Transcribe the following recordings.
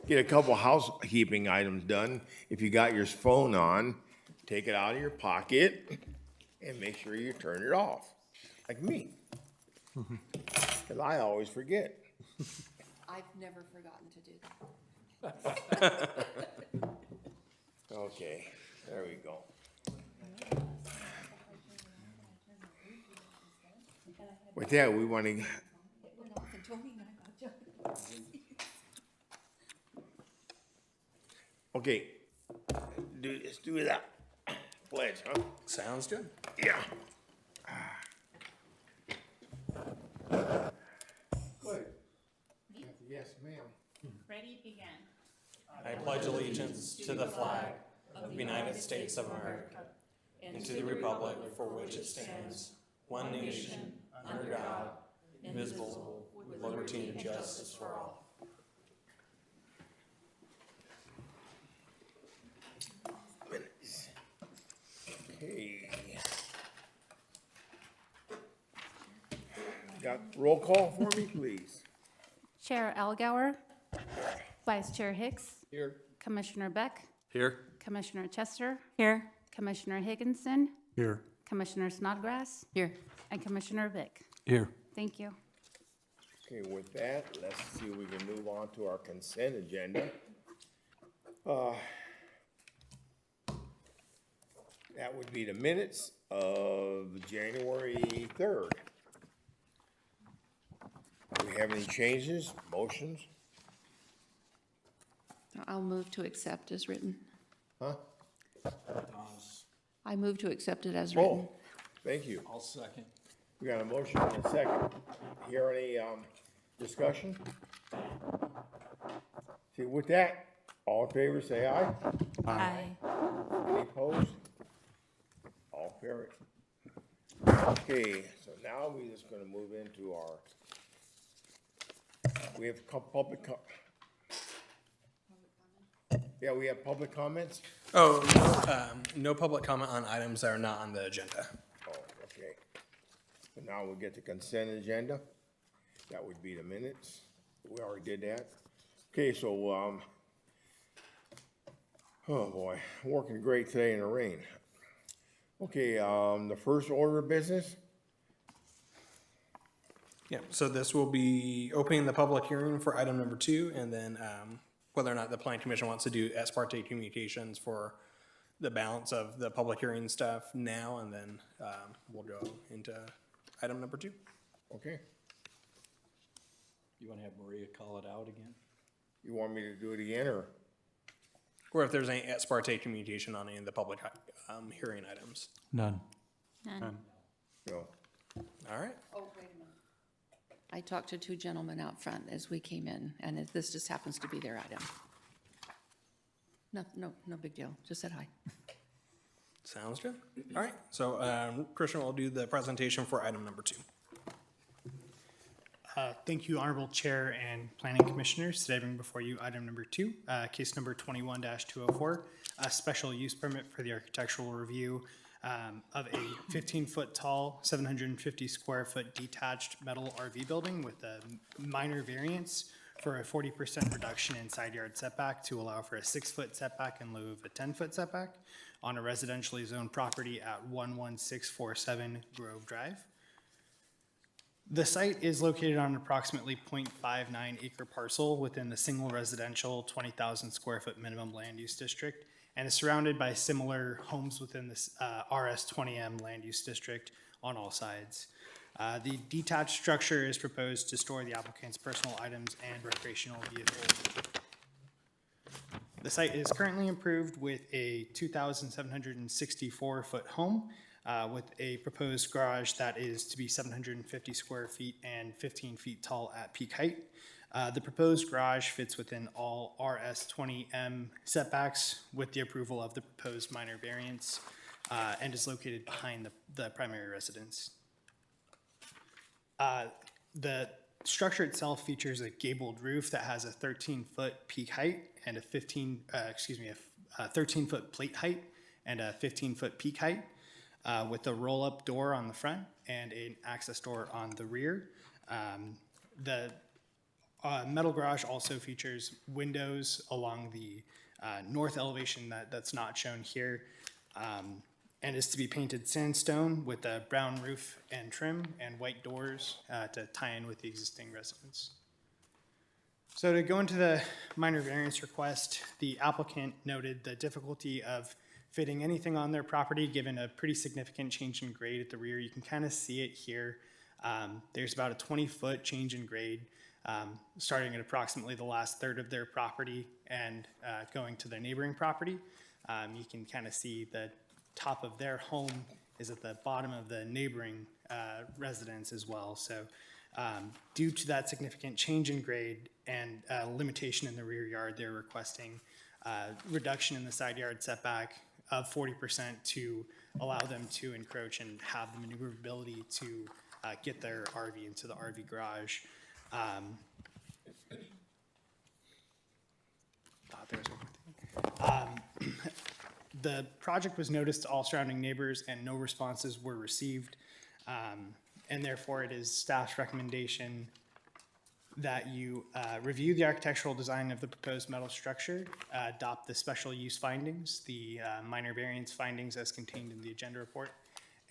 Get a couple housekeeping items done. If you got your phone on, take it out of your pocket and make sure you turn it off, like me. Because I always forget. I've never forgotten to do that. Okay, there we go. With that, we want to, It went off and told me and I got jumping. okay, let's do that pledge, huh? Sounds good. Yeah. Good. Yes, ma'am. Ready, begin. I pledge allegiance to the flag of the United States of America and to the republic for which it stands, one nation, under God, indivisible, with liberty and justice for all. Minutes. Okay. Got roll call for me, please? Chair Algauer, Vice Chair Hicks, Here. Commissioner Beck, Here. Commissioner Chester, Here. Commissioner Higginson, Here. Commissioner Snodgrass, Here. and Commissioner Vick. Here. Thank you. Okay, with that, let's see if we can move on to our consent agenda. That would be the minutes of January 3rd. Do we have any changes, motions? I'll move to accept as written. Huh? I move to accept it as Oh, written. thank you. I'll second. We got a motion and a second. Hear any, discussion? See, with that, all in favor, say aye. Aye. Any opposed? All carried. Okay, so now we're just gonna move into our, we have public yeah, we have public comments? Oh, no public comment on items that are not on the agenda. Oh, okay. So now we'll get the consent agenda. That would be the minutes. We already did that. Okay, so, oh boy, working great today in the rain. Okay, the first order of business? Yeah, so this will be opening the public hearing for item number 2, and then whether or not the planning commission wants to do ex parte communications for the balance of the public hearing stuff now, and then we'll go into item number 2. Okay. You want to have Maria call it out again? You want me to do it again, or? Or if there's any ex parte communication on any of the public hearing items. None. None. No. All right. Oh, wait a minute. I talked to two gentlemen out front as we came in, and this just happens to be their item. No big deal. Just said hi. Sounds good. All right. So Christian will do the presentation for item number 2. Thank you, Honorable Chair and Planning Commissioners. Today I bring before you item number 2, case number 21-204, a special use permit for the architectural review of a 15-foot tall, 750 square foot detached metal RV building with a minor variance for a 40% reduction in side yard setback to allow for a 6-foot setback in lieu of a 10-foot setback on a residentially zoned property at 11647 Grove Drive. The site is located on an approximately 0.59 acre parcel within the single residential 20,000 square foot minimum land use district, and is surrounded by similar homes within this RS20M land use district on all sides. The detached structure is proposed to store the applicant's personal items and recreational vehicles. The site is currently improved with a 2,764 foot home with a proposed garage that is to be 750 square feet and 15 feet tall at peak height. The proposed garage fits within all RS20M setbacks with the approval of the proposed minor variance and is located behind the primary residence. The structure itself features a gabled roof that has a 13-foot peak height and a 13-foot plate height and a 15-foot peak height with a roll-up door on the front and an access door on the rear. The Metal garage also features windows along the north elevation that's not shown here, and is to be painted sandstone with a brown roof and trim and white doors to tie in with the existing residence. So to go into the minor variance request, the applicant noted the difficulty of fitting anything on their property given a pretty significant change in grade at the rear. You can kind of see it here. There's about a 20-foot change in grade, starting at approximately the last third of their property and going to their neighboring property. You can kind of see the top of their home is at the bottom of the neighboring residence as well. So due to that significant change in grade and limitation in the rear yard, they're requesting reduction in the side yard setback of 40% to allow them to encroach and have the maneuverability to get their RV into the RV garage. The project was noticed to all surrounding neighbors and no responses were received. And therefore it is staff's recommendation that you review the architectural design of the proposed metal structure, adopt the special use findings, the minor variance findings as contained in the agenda report,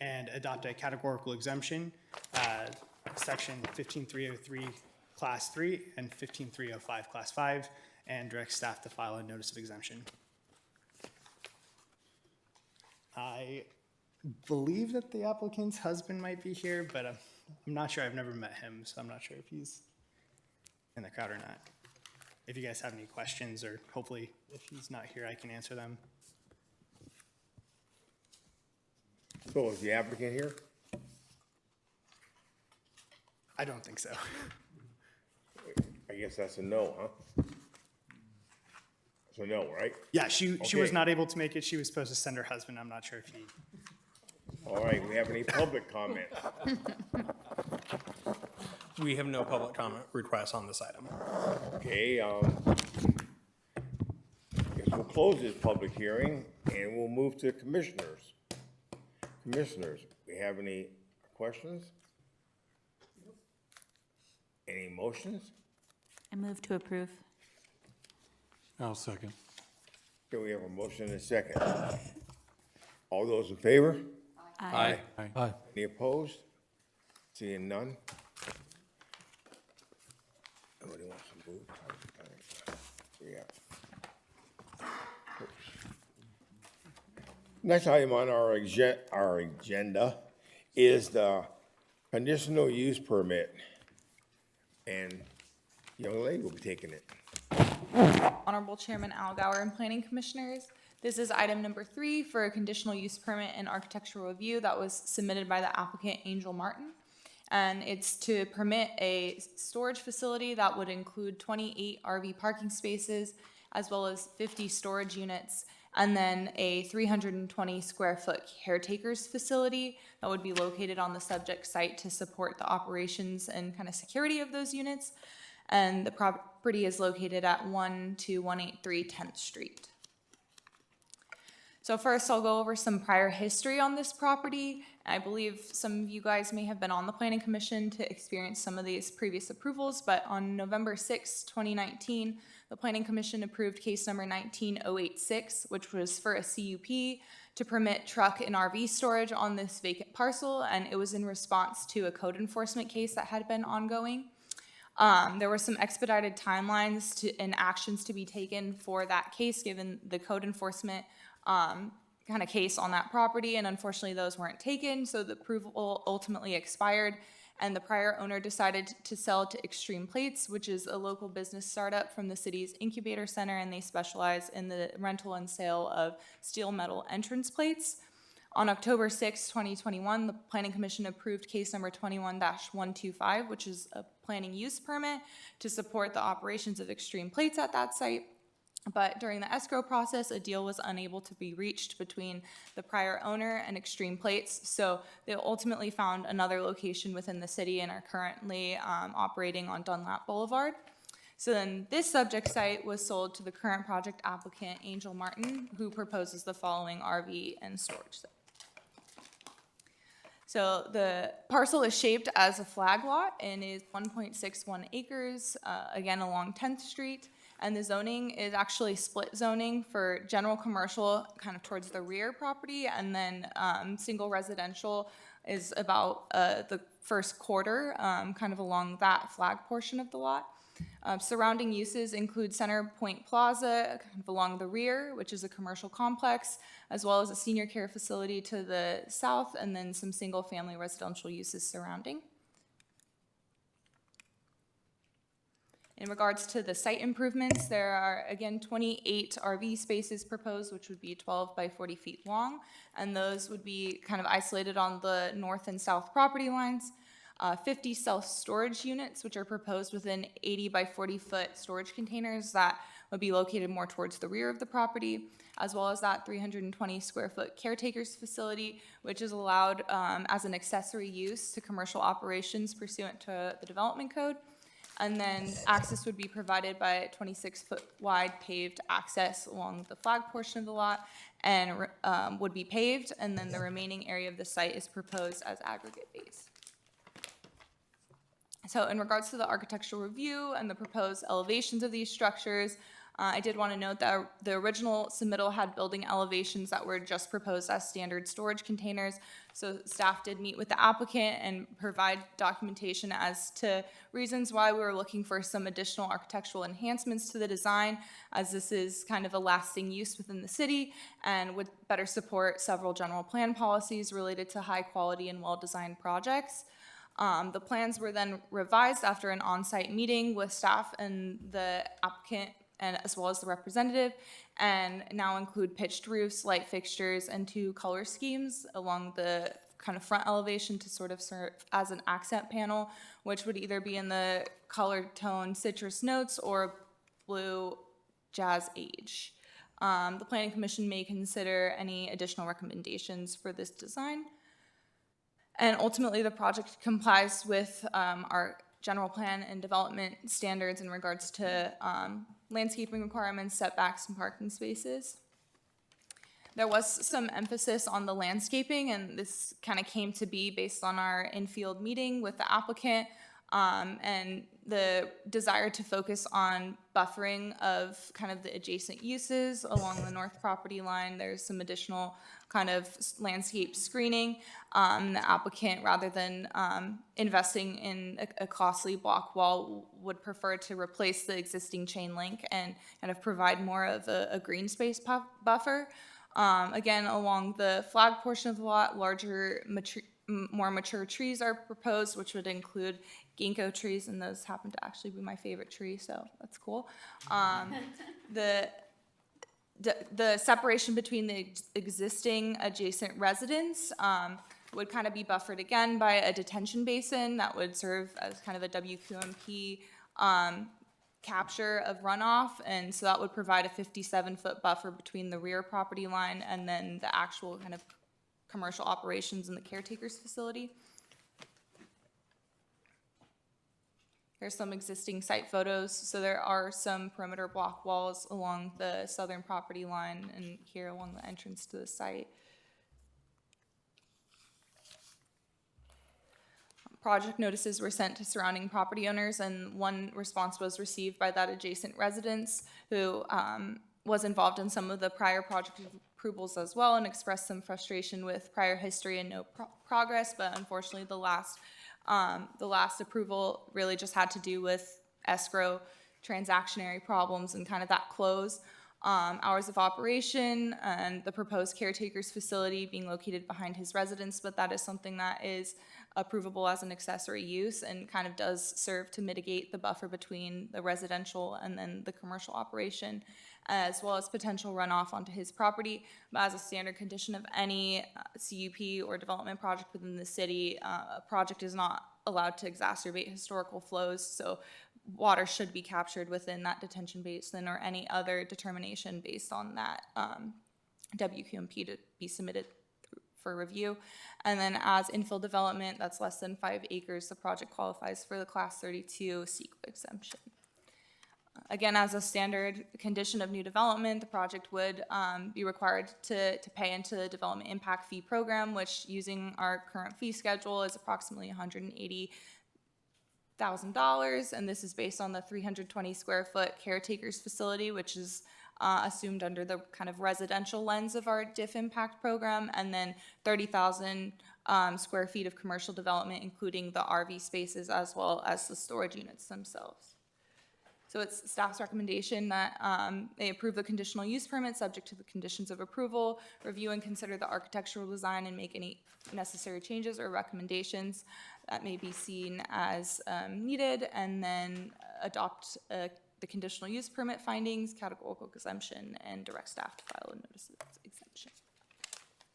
and adopt a categorical exemption, section 15303 class 3 and 15305 class 5, and direct staff to file a notice of exemption. I believe that the applicant's husband might be here, but I'm not sure. I've never met him, so I'm not sure if he's in the crowd or not. If you guys have any questions, or hopefully if he's not here, I can answer them. So is the applicant here? I don't think so. I guess that's a no, huh? That's a no, right? Yeah, she was Okay. not able to make it. She was supposed to send her husband. I'm not sure if he. All right, we have any public comment? We have no public comment requests on this item. Okay, guess we'll close this public hearing and we'll move to commissioners. Commissioners, we have any questions? Any motions? I move to approve. I'll second. Okay, we have a motion and a second. All those in favor? Aye. Aye. Any opposed? Seeing none? Nobody wants some food? Yeah. Next item on our agenda is the conditional use permit. And young lady will be taking it. Honorable Chairman Algauer and Planning Commissioners, this is item number 3 for a conditional use permit and architectural review that was submitted by the applicant Angel Martin. And it's to permit a storage facility that would include 28 RV parking spaces, as well as 50 storage units, and then a 320 square foot caretakers facility that would be located on the subject site to support the operations and kind of security of those units. And the property is located at 12183 10th Street. So first, I'll go over some prior history on this property. I believe some of you guys may have been on the Planning Commission to experience some of these previous approvals, but on November 6, 2019, the Planning Commission approved case number 19086, which was for a CUP to permit truck and RV storage on this vacant parcel, and it was in response to a code enforcement case that had been ongoing. There were some expedited timelines and actions to be taken for that case, given the code enforcement kind of case on that property, and unfortunately those weren't taken, so the approval ultimately expired, and the prior owner decided to sell to Extreme Plates, which is a local business startup from the city's incubator center, and they specialize in the rental and sale of steel metal entrance plates. On October 6, 2021, the Planning Commission approved case number 21-125, which is a planning use permit to support the operations of Extreme Plates at that site. But during the escrow process, a deal was unable to be reached between the prior owner and Extreme Plates, so they ultimately found another location within the city and are currently operating on Dunlap Boulevard. So then this subject site was sold to the current project applicant, Angel Martin, who proposes the following RV and storage site. So the parcel is shaped as a flag lot and is 1.61 acres, again along 10th Street. And the zoning is actually split zoning for general commercial kind of towards the rear property, and then single residential is about the first quarter, kind of along that flag portion of the lot. Surrounding uses include Center Point Plaza, kind of along the rear, which is a commercial complex, as well as a senior care facility to the south, and then some single-family residential uses surrounding. In regards to the site improvements, there are, again, 28 RV spaces proposed, which would be 12 by 40 feet long, and those would be kind of isolated on the north and south property lines. 50 self-storage units, which are proposed within 80 by 40-foot storage containers that would be located more towards the rear of the property, as well as that 320-square-foot caretaker's facility, which is allowed as an accessory use to commercial operations pursuant to the development code. And then access would be provided by a 26-foot wide paved access along the flag portion of the lot, and would be paved, and then the remaining area of the site is proposed as aggregate base. So in regards to the architectural review and the proposed elevations of these structures, I did want to note that the original submittal had building elevations that were just proposed as standard storage containers. So staff did meet with the applicant and provide documentation as to reasons why we were looking for some additional architectural enhancements to the design, as this is kind of a lasting use within the city and would better support several general plan policies related to high quality and well-designed projects. The plans were then revised after an on-site meeting with staff and the applicant, and as well as the representative, and now include pitched roofs, light fixtures, and 2 color schemes along the kind of front elevation to sort of serve as an accent panel, which would either be in the color tone citrus notes or blue jazz age. The Planning Commission may consider any additional recommendations for this design. And ultimately, the project complies with our general plan and development standards in regards to landscaping requirements, setbacks, and parking spaces. There was some emphasis on the landscaping, and this kind of came to be based on our in-field meeting with the applicant, and the desire to focus on buffering of kind of the adjacent uses along the north property line. There's some additional kind of landscape screening. The applicant, rather than investing in a costly block wall, would prefer to replace the existing chain link and kind of provide more of a green space buffer. Again, along the flag portion of the lot, larger, more mature trees are proposed, which would include ginkgo trees, and those happen to actually be my favorite tree, so that's cool. The separation between the existing adjacent residents would kind of be buffered again by a detention basin that would serve as kind of a WQMP capture of runoff, and so that would provide a 57-foot buffer between the rear property line and then the actual kind of commercial operations in the caretaker's facility. There's some existing site photos. So there are some perimeter block walls along the southern property line and here along the entrance to the site. Project notices were sent to surrounding property owners, and one response was received by that adjacent residence who was involved in some of the prior project approvals as well and expressed some frustration with prior history and no progress, but unfortunately the last approval really just had to do with escrow transactionary problems and kind of that close. Hours of operation and the proposed caretaker's facility being located behind his residence, but that is something that is approvable as an accessory use and kind of does serve to mitigate the buffer between the residential and then the commercial operation, as well as potential runoff onto his property. But as a standard condition of any CUP or development project within the city, a project is not allowed to exacerbate historical flows, so water should be captured within that detention basin or any other determination based on that WQMP to be submitted for review. And then as infill development that's less than 5 acres, the project qualifies for the class 32 CEQA exemption. Again, as a standard condition of new development, the project would be required to pay into the development impact fee program, which using our current fee schedule is approximately $180,000. And this is based on the 320 square foot caretakers facility, which is assumed under the kind of residential lens of our DIF impact program, and then 30,000 square feet of commercial development, including the RV spaces as well as the storage units themselves. So it's staff's recommendation that they approve the conditional use permit subject to the conditions of approval, review and consider the architectural design and make any necessary changes or recommendations that may be seen as needed, and then adopt the conditional use permit findings, categorical exemption, and direct staff to file a notice of exemption.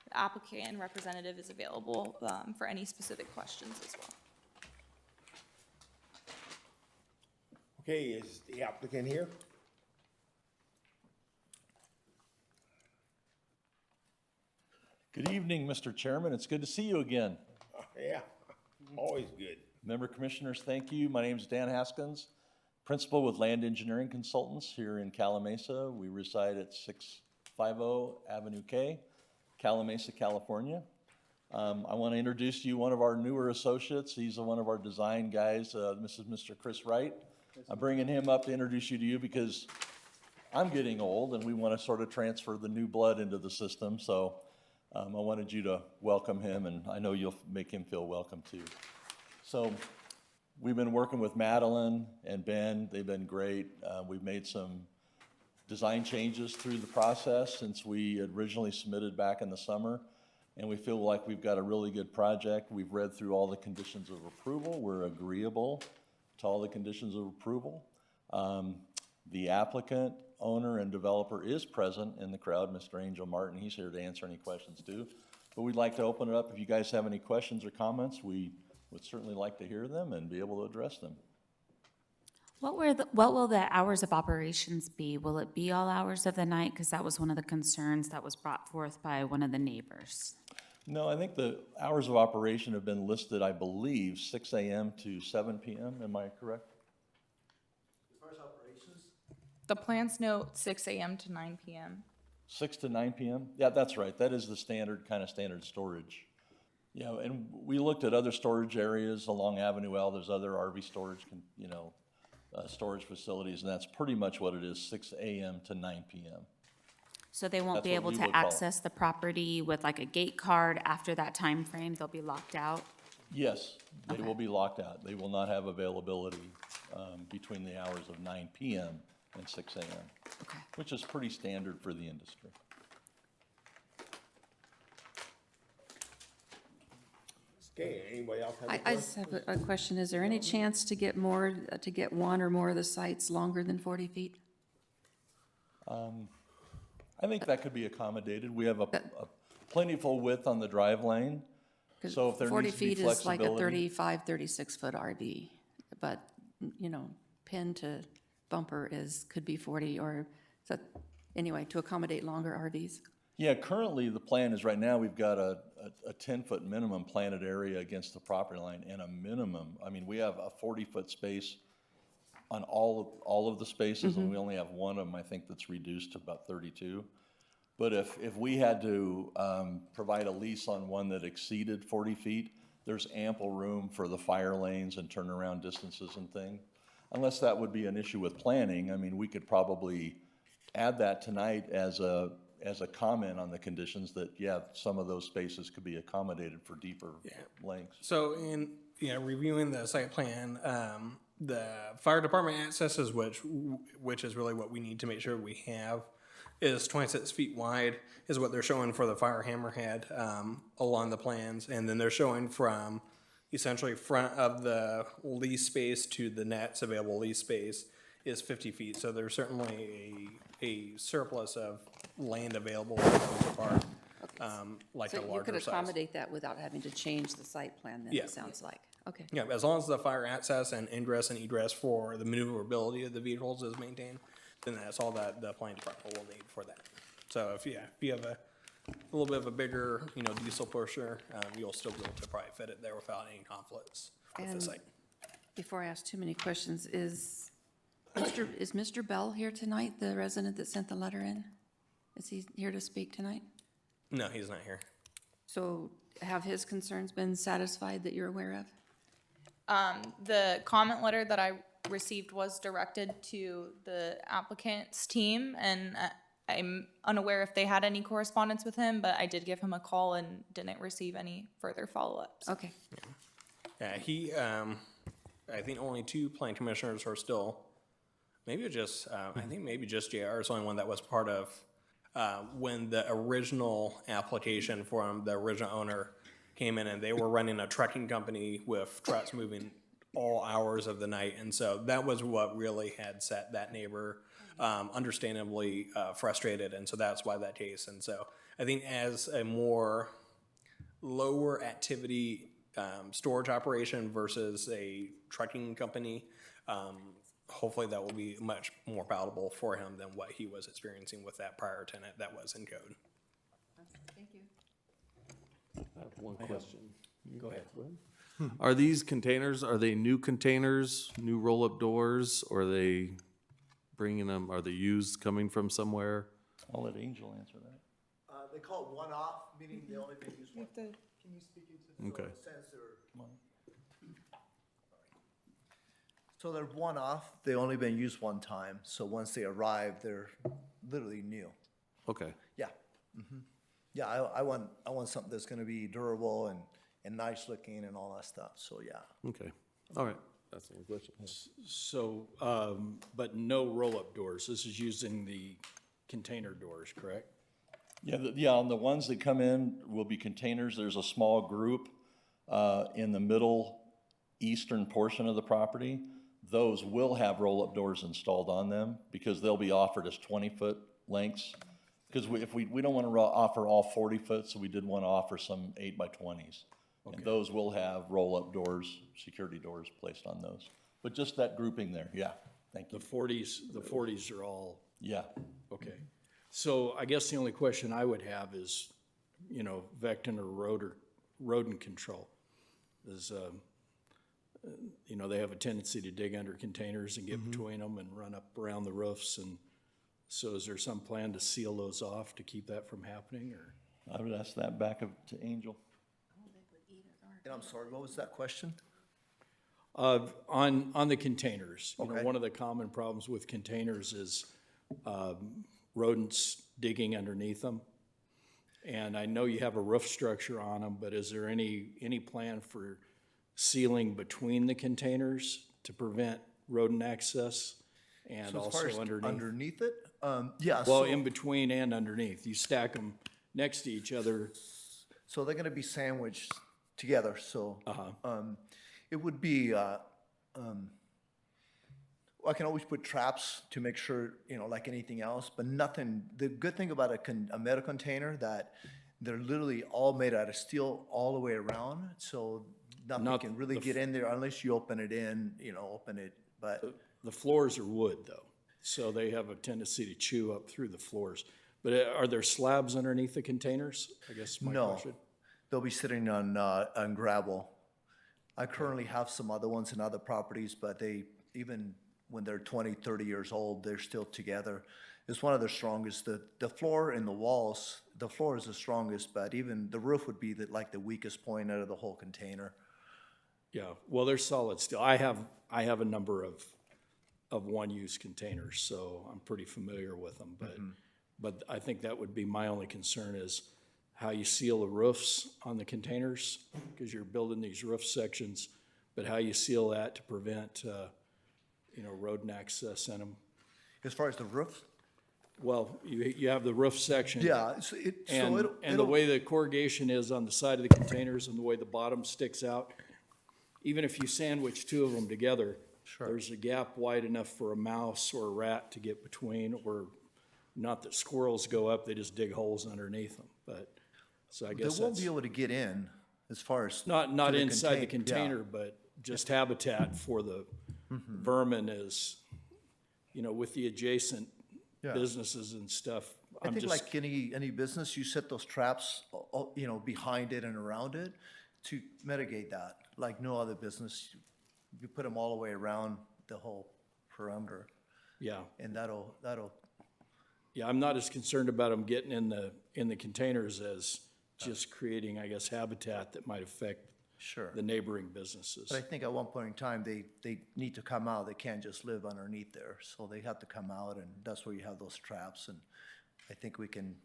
The applicant and representative is available for any specific questions as well. Okay, is the applicant here? Good evening, Mr. Chairman. It's good to see you again. Yeah, always good. Member Commissioners, thank you. My name is Dan Haskins, Principal with Land Engineering Consultants here in Calamasa. We reside at 650 Avenue K, Calamasa, California. I want to introduce to you one of our newer associates. He's one of our design guys. This is Mr. Chris Wright. I'm bringing him up to introduce you to you because I'm getting old and we want to sort of transfer the new blood into the system. So I wanted you to welcome him, and I know you'll make him feel welcome too. So we've been working with Madeline and Ben. They've been great. We've made some design changes through the process since we originally submitted back in the summer, and we feel like we've got a really good project. We've read through all the conditions of approval. We're agreeable to all the conditions of approval. The applicant, owner, and developer is present in the crowd, Mr. Angel Martin. He's here to answer any questions too. But we'd like to open it up. If you guys have any questions or comments, we would certainly like to hear them and be able to address them. What will the hours of operations be? Will it be all hours of the night? Because that was one of the concerns that was brought forth by one of the neighbors. No, I think the hours of operation have been listed, I believe, 6 a.m. to 7 p.m. Am I correct? The plans note 6 a.m. to 9 p.m. 6 to 9 p.m.? Yeah, that's right. That is the standard storage. Yeah, and we looked at other storage areas along Avenue L. There's other RV storage, storage facilities, and that's pretty much what it is, 6 a.m. to 9 p.m. So they won't That's be what able we to would call it. access the property with like a gate card after that time frame? They'll be locked out? Yes, they Okay. will be locked out. They will not have availability between the hours of 9 p.m. and 6 a.m., Okay. which is pretty standard for the industry. Okay, anybody else have a I question? just have a question. Is there any chance to get more, to get one or more of the sites longer than 40 feet? I think that could be accommodated. We have a plentiful width on the drive lane, 'Cause so if there 40 needs to be feet is like a flexibility. 35, 36-foot RV, but, pin to bumper could be 40, or, so, anyway, to accommodate longer RVs? Yeah, currently, the plan is right now, we've got a 10-foot minimum planted area against the property line and a minimum, we have a 40-foot space on all of the spaces, and we only have one of them, I think, that's reduced to about 32. But if we had to provide a lease on one that exceeded 40 feet, there's ample room for the fire lanes and turnaround distances and things. Unless that would be an issue with planning, we could probably add that tonight as a comment on the conditions that, some of those spaces could be accommodated for deeper lengths. So in, reviewing the site plan, the fire department accesses, which is really what we need to make sure we have, is 26 feet wide, is what they're showing for the fire hammerhead along the plans. And then they're showing from essentially front of the lease space to the next available lease space is 50 feet. So there's certainly a surplus of land available for the park, like a So you could larger size. accommodate that without having to change the site plan, then, Yeah. it sounds like. Okay. Yeah, as long as the fire access and ingress and egress for the maneuverability of the vehicles is maintained, then that's all that the planning department will need for that. So if you have a little bit of a bigger, diesel pusher, you'll still be able to probably fit it there without any conflicts with the And site. before I ask too many questions, is Is Mr. Bell here tonight, the resident that sent the letter in? Is he here to speak tonight? No, he's not here. So have his concerns been satisfied that you're aware of? The comment letter that I received was directed to the applicant's team, and I'm unaware if they had any correspondence with him, but I did give him a call and didn't receive any further follow-ups. Okay, Yeah, I think only 2 planning commissioners are still, maybe just, I think maybe just JR is the only one that was part of, when the original application for the original owner came in, and they were running a trucking company with trucks moving all hours of the night. And so that was what really had set that neighbor, understandably, frustrated. And so that's why that case. And so I think as a more lower activity, storage operation versus a trucking company, hopefully that will be much more palatable for him than what he was experiencing with that prior tenant that was in code. thank you. I have one question. Go ahead. Are these containers, are they new containers, new roll-up doors, or are they bringing them, are they used coming from somewhere? I'll let Angel answer that. They call it one-off, meaning they only been used one. Okay. So they're one-off, they only been used one time, so once they arrive, they're literally new. Okay, Yeah. Yeah, I want something that's gonna be durable and nice looking and all that stuff, so yeah. okay, all right, that's the only question. So, but no roll-up doors. This is using the container doors, correct? Yeah, yeah, on the ones that come in will be containers. There's a small group in the middle eastern portion of the property. Those will have roll-up doors installed on them because they'll be offered as 20-foot lengths. Because we don't want to offer all 40 foot, so we did want to offer some 8 by 20s. And those will have roll-up doors, security doors placed on those. But just that grouping there, yeah, thank you. The 40s are all, Yeah. okay. So I guess the only question I would have is, you know, vectin or rodent control. Is, you know, they have a tendency to dig under containers and get between them and run up around the roofs. And so is there some plan to seal those off to keep that from happening, or? I would ask that back to Angel. And I'm sorry, what was that question? On the containers, you know, Okay. one of the common problems with containers is rodents digging underneath them. And I know you have a roof structure on them, but is there any plan for sealing between the containers to prevent rodent access and So as far as also underneath? underneath it, yeah, Well, so, in between and underneath. You stack them next to each other. so they're gonna be sandwiched together, so. It would be, I can always put traps to make sure, you know, like anything else, but nothing, the good thing about a metal container that they're literally all made out of steel all the way around, so nothing Not can really the get in there unless you open it in, you know, open it, but, The floors are wood, though, so they have a tendency to chew up through the floors. But are there slabs underneath the containers? I guess is my no. question. They'll be sitting on gravel. I currently have some other ones in other properties, but they, even when they're 20, 30 years old, they're still together. It's one of the strongest. The floor and the walls, the floor is the strongest, but even the roof would be like the weakest point out of the whole container. Yeah, well, they're solid steel. I have a number of one-use containers, so I'm pretty familiar with them. But I think that would be my only concern is how you seal the roofs on the containers, because you're building these roof sections, but how you seal that to prevent, you know, rodent access in them. As far as the roof, Well, you have the roof section. yeah, And the it'll, way the corrugation is on the side of the containers and the way the bottom sticks out, even if you sandwich 2 of them together, there's a gap wide enough for a mouse or a rat to get between, or not that squirrels go up, they just dig holes underneath them, but, so I they guess won't that's be able to get in as far as. not to the inside the contain- yeah. container, but just habitat for the vermin is, you know, with the adjacent Yeah. businesses and stuff. I I'm think just, like any business, you set those traps, you know, behind it and around it to mitigate that. Like no other business, you put them all the way around the whole perimeter. Yeah, And that'll, yeah, I'm not as concerned about them getting in the containers as just creating, I guess, habitat that might affect sure. the neighboring businesses. But I think at one point in time, they need to come out. They can't just live underneath there. So they have to come out, and that's where you have those traps. And I think we can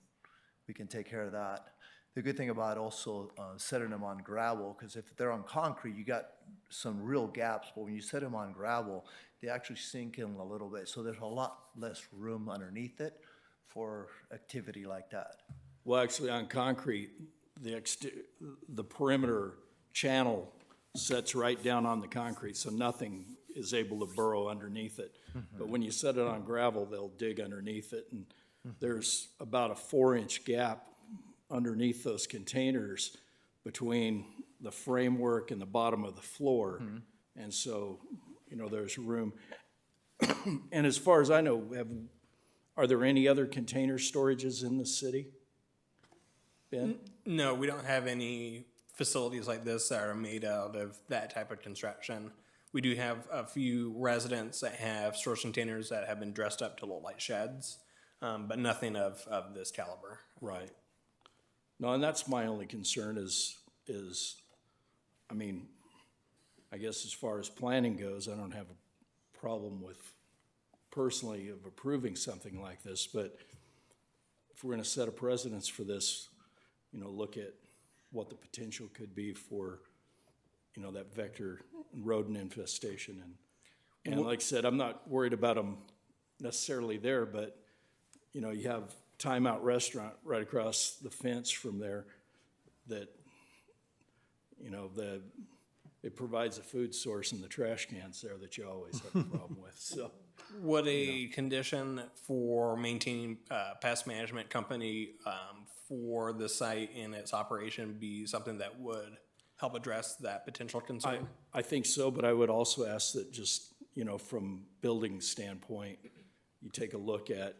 take care of that. The good thing about also setting them on gravel, because if they're on concrete, you got some real gaps. But when you set them on gravel, they actually sink in a little bit. So there's a lot less room underneath it for activity like that. Well, actually, on concrete, the perimeter channel sets right down on the concrete, so nothing is able to burrow underneath it. But when you set it on gravel, they'll dig underneath it, and there's about a 4-inch gap underneath those containers between the framework and the bottom of the floor. And so, there's room. And as far as I know, are there any other container storages in the city? Ben? No, we don't have any facilities like this that are made out of that type of construction. We do have a few residents that have storage containers that have been dressed up to look like sheds, but nothing of this caliber. Right. No, and that's my only concern is, I mean, I guess as far as planning goes, I don't have a problem with personally of approving something like this, but if we're gonna set a precedence for this, look at what the potential could be for, that vector rodent infestation. And like I said, I'm not worried about them necessarily there, but, you have Time Out Restaurant right across the fence from there that, it provides a food source in the trash cans there that you always have a problem with, so. Would a condition for maintaining pest management company for the site and its operation be something that would help address that potential concern? I think so, but I would also ask that just, from building standpoint, you take a look at,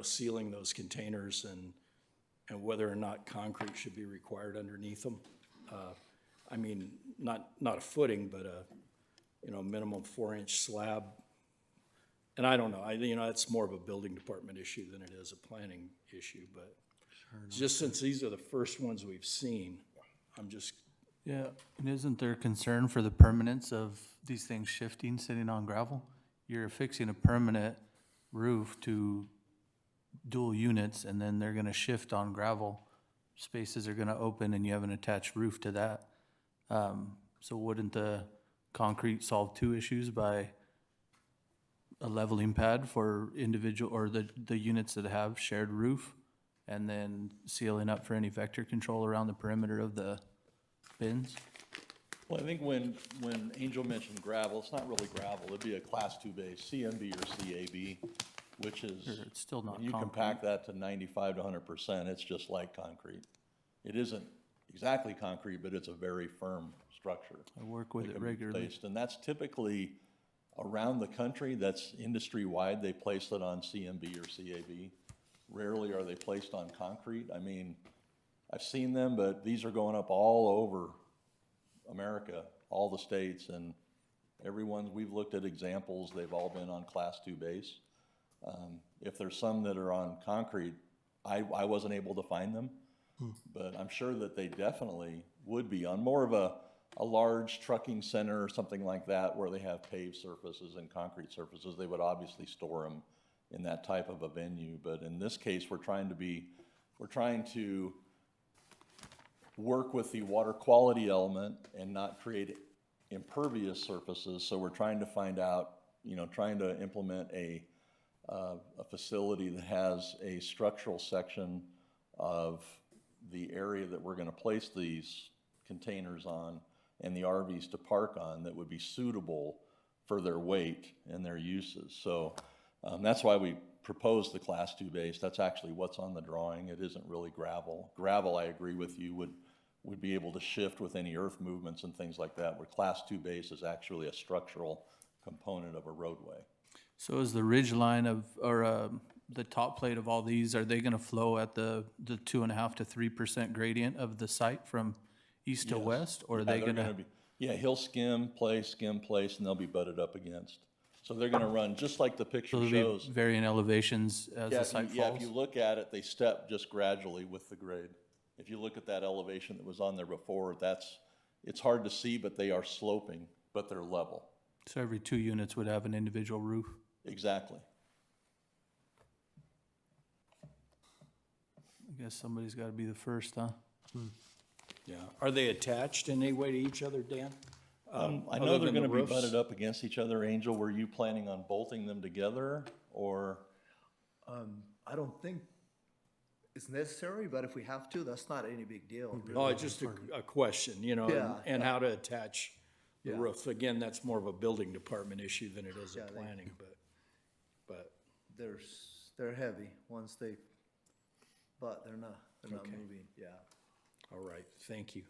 sealing those containers and whether or not concrete should be required underneath them. I mean, not a footing, but a, minimum 4-inch slab. And I don't know, it's more of a building department issue than it is a planning issue, but just since these are the first ones we've seen, I'm just, Yeah, and isn't there concern for the permanence of these things shifting, sitting on gravel? You're fixing a permanent roof to dual units, and then they're gonna shift on gravel. Spaces are gonna open and you have an attached roof to that. So wouldn't the concrete solve two issues by a leveling pad for individual, or the units that have shared roof, and then sealing up for any vector control around the perimeter of the bins? Well, I think when Angel mentioned gravel, it's not really gravel. It'd be a Class 2 base, CMB or CAB, which is, Sure, it's still not when you concrete. compact that to 95 to 100%, it's just like concrete. It isn't exactly concrete, but it's a very firm structure. I work with that it can be regularly. placed. And that's typically around the country, that's industry-wide. They place it on CMB or CAB. Rarely are they placed on concrete. I mean, I've seen them, but these are going up all over America, all the states, and everyone, we've looked at examples, they've all been on Class 2 base. If there's some that are on concrete, I wasn't able to find them, but I'm sure that they definitely would be on more of a large trucking center or something like that where they have paved surfaces and concrete surfaces. They would obviously store them in that type of a venue, but in this case, we're trying to work with the water quality element and not create impervious surfaces. So we're trying to find out, trying to implement a facility that has a structural section of the area that we're gonna place these containers on and the RVs to park on that would be suitable for their weight and their uses. So that's why we proposed the Class 2 base. That's actually what's on the drawing. It isn't really gravel. Gravel, I agree with you, would be able to shift with any earth movements and things like that, where Class 2 base is actually a structural component of a roadway. So is the ridge line of, or the top plate of all these, are they gonna flow at the 2.5 to 3% gradient of the site from east to Yes. west? Or are Yeah, they they're gonna, be, yeah, he'll skim, place, and they'll be butted up against. So they're gonna run just like the So picture there'll shows. be varying elevations as Yeah, the if site you, yeah, if falls? you look at it, they step just gradually with the grade. If you look at that elevation that was on there before, it's hard to see, but they are sloping, but they're level. So every 2 units would have an individual roof? Exactly. I guess somebody's gotta be the first, huh? Yeah. Are they attached in any way to each other, Dan? I Other know they're than the gonna be roofs? butted up against each other. Angel, were you planning on bolting them together, or? I don't think it's necessary, but if we have to, that's not any big deal. Oh, it's just a question, you know, Yeah, and how to attach the Yeah. roof. Again, that's more of a building department issue than it is a Yeah, they- planning, but, They're heavy once they, but they're not Okay. moving, yeah. all right, thank you.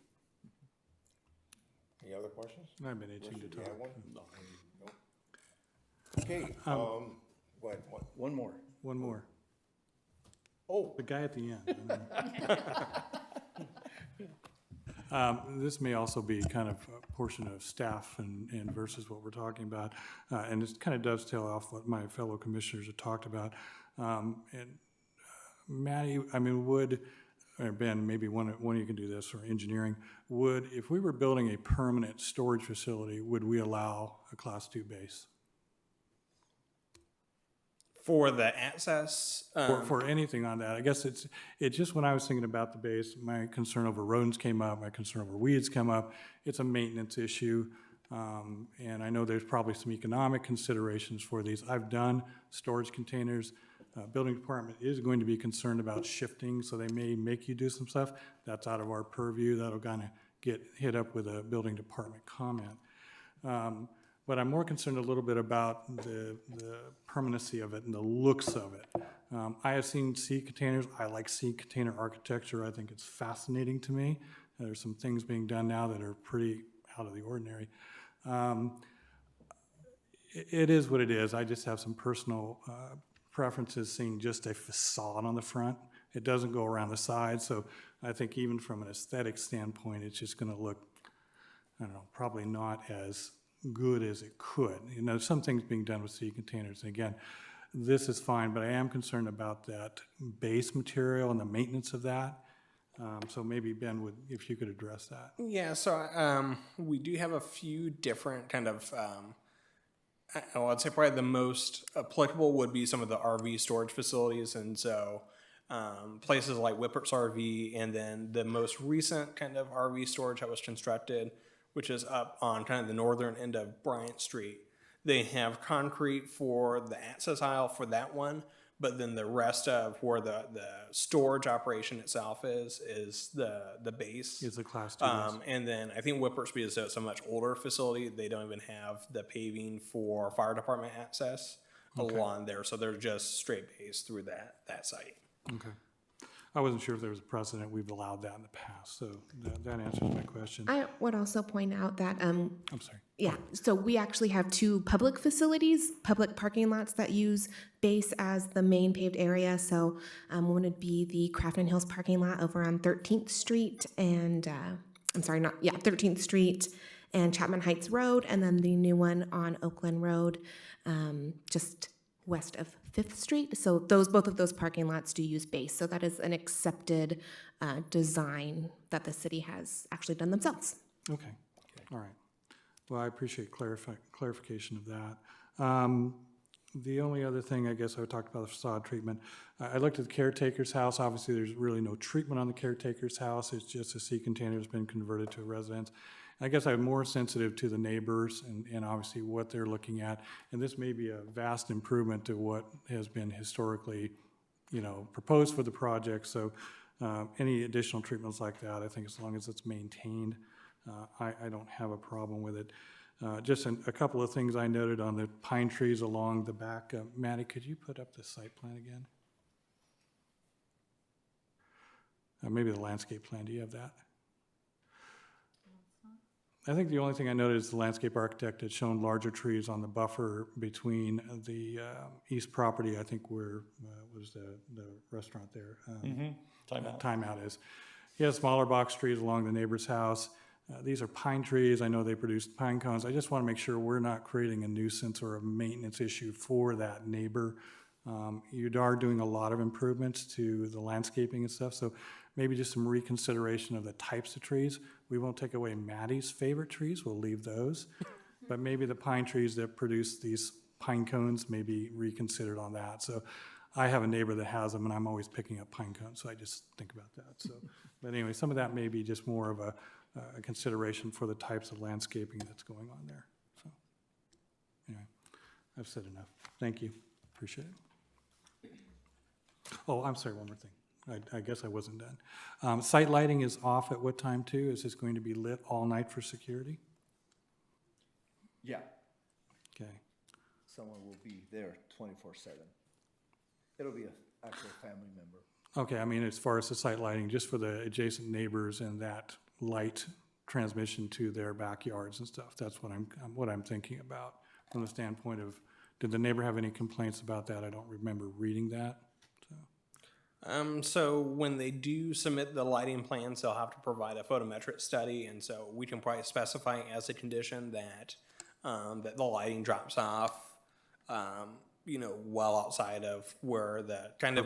Any other questions? I've been itching to Do you have talk. one? Nope. Okay, go ahead, what? One more. One more. Oh, The guy at the end. This may also be kind of a portion of staff and versus what we're talking about. And it's kind of dovetail off what my fellow commissioners have talked about. And Matty, I mean, or Ben, maybe one of you can do this, or engineering, if we were building a permanent storage facility, would we allow a Class 2 base? For the access, For anything on that, I guess it's just when I was thinking about the base, my concern over rodents came up, my concern over weeds came up. It's a maintenance issue, and I know there's probably some economic considerations for these. I've done storage containers. Building department is going to be concerned about shifting, so they may make you do some stuff. That's out of our purview. That'll kind of get hit up with a building department comment. But I'm more concerned a little bit about the permanency of it and the looks of it. I have seen sea containers. I like sea container architecture. I think it's fascinating to me. There's some things being done now that are pretty out of the ordinary. It is what it is. I just have some personal preferences seeing just a facade on the front. It doesn't go around the side, so I think even from an aesthetic standpoint, it's just gonna look, I don't know, probably not as good as it could. You know, some things being done with sea containers, and again, this is fine, but I am concerned about that base material and the maintenance of that. So maybe Ben if you could address that. yeah, so we do have a few different kind of, I'd say probably the most applicable would be some of the RV storage facilities. And so places like Whippert's RV, and then the most recent kind of RV storage that was constructed, which is up on kind of the northern end of Bryant Street. They have concrete for the access aisle for that one, but then the rest of where the storage operation itself is the base. It's a Class 2 base. And then I think Whippert's, because it's a much older facility, they don't even have the paving for fire department access along there. So they're just straight base through that site. Okay. I wasn't sure if there was a precedent. We've allowed that in the past, so that answers my question. I would also point out that, I'm sorry. yeah, so we actually have 2 public facilities, public parking lots that use base as the main paved area. So one would be the Crafton Hills parking lot over on 13th Street and, 13th Street and Chapman Heights Road, and then the new one on Oakland Road, just west of 5th Street. So both of those parking lots do use base. So that is an accepted design that the city has actually done themselves. Okay, all right. Well, I appreciate clarification of that. The only other thing, I guess I would talk about the facade treatment. I looked at the caretaker's house. Obviously, there's really no treatment on the caretaker's house. It's just a sea container that's been converted to a residence. I guess I'm more sensitive to the neighbors and obviously what they're looking at. And this may be a vast improvement to what has been historically, proposed for the project. So any additional treatments like that, I think as long as it's maintained, I don't have a problem with it. Just a couple of things I noted on the pine trees along the back. Maddie, could you put up the site plan again? Maybe the landscape plan. Do you have that? I think the only thing I noted is the landscape architect had shown larger trees on the buffer between the east property, I think where was the restaurant there? Timeout. Timeout is. He has smaller box trees along the neighbor's house. These are pine trees. I know they produce pine cones. I just want to make sure we're not creating a nuisance or a maintenance issue for that neighbor. You are doing a lot of improvements to the landscaping and stuff, so maybe just some reconsideration of the types of trees. We won't take away Maddie's favorite trees. We'll leave those. But maybe the pine trees that produce these pine cones may be reconsidered on that. So I have a neighbor that has them, and I'm always picking up pine cones, so I just think about that. So, but anyway, some of that may be just more of a consideration for the types of landscaping that's going on there. So anyway, I've said enough. Thank you. Appreciate it. Oh, I'm sorry, one more thing. I guess I wasn't done. Site lighting is off at what time too? Is this going to be lit all night for security? Yeah. Okay. Someone will be there 24/7. It'll be actually a family member. Okay, I mean, as far as the site lighting, just for the adjacent neighbors and that light transmission to their backyards and stuff, that's what I'm thinking about from the standpoint of, did the neighbor have any complaints about that? I don't remember reading that. So when they do submit the lighting plans, they'll have to provide a photometric study, and so we can probably specify as a condition that that the lighting drops off, well outside of where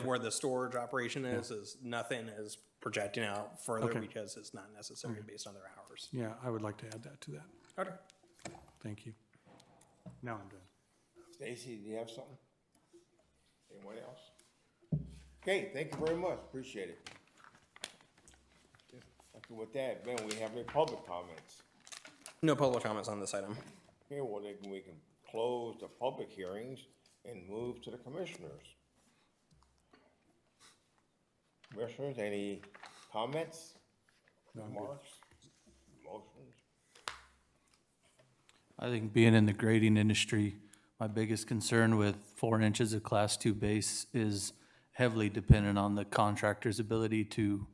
where the storage operation is nothing is projecting out further because it's not necessary based on their hours. Yeah, I would like to add that to that. Okay. Thank you. Now I'm done. Stacy, do you have something? Anyone else? Okay, thank you very much, appreciate it. After with that, Ben, we have any public comments? No public comments on this item. Okay, well, then we can close the public hearings and move to the commissioners. Commissioners, any comments, remarks, motions? I think being in the grading industry, my biggest concern with 4 inches of Class 2 base is heavily dependent on the contractor's ability to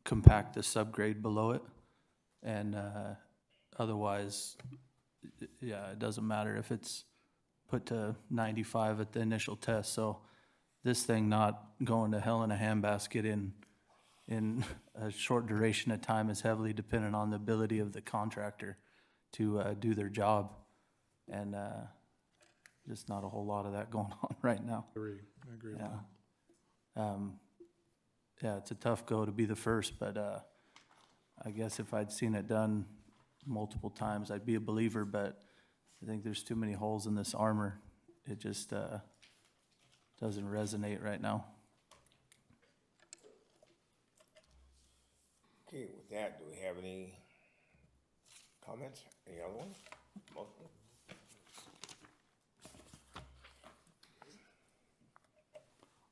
compact the subgrade below it. And otherwise, yeah, it doesn't matter if it's put to 95 at the initial test. So this thing not going to hell in a handbasket in a short duration of time is heavily dependent on the ability of the contractor to do their job. And just not a whole lot of that going on right now. I agree with that. Yeah, it's a tough go to be the first, but I guess if I'd seen it done multiple times, I'd be a believer, but I think there's too many holes in this armor. It just doesn't resonate right now. Okay, with that, do we have any comments? Any other ones? Motion?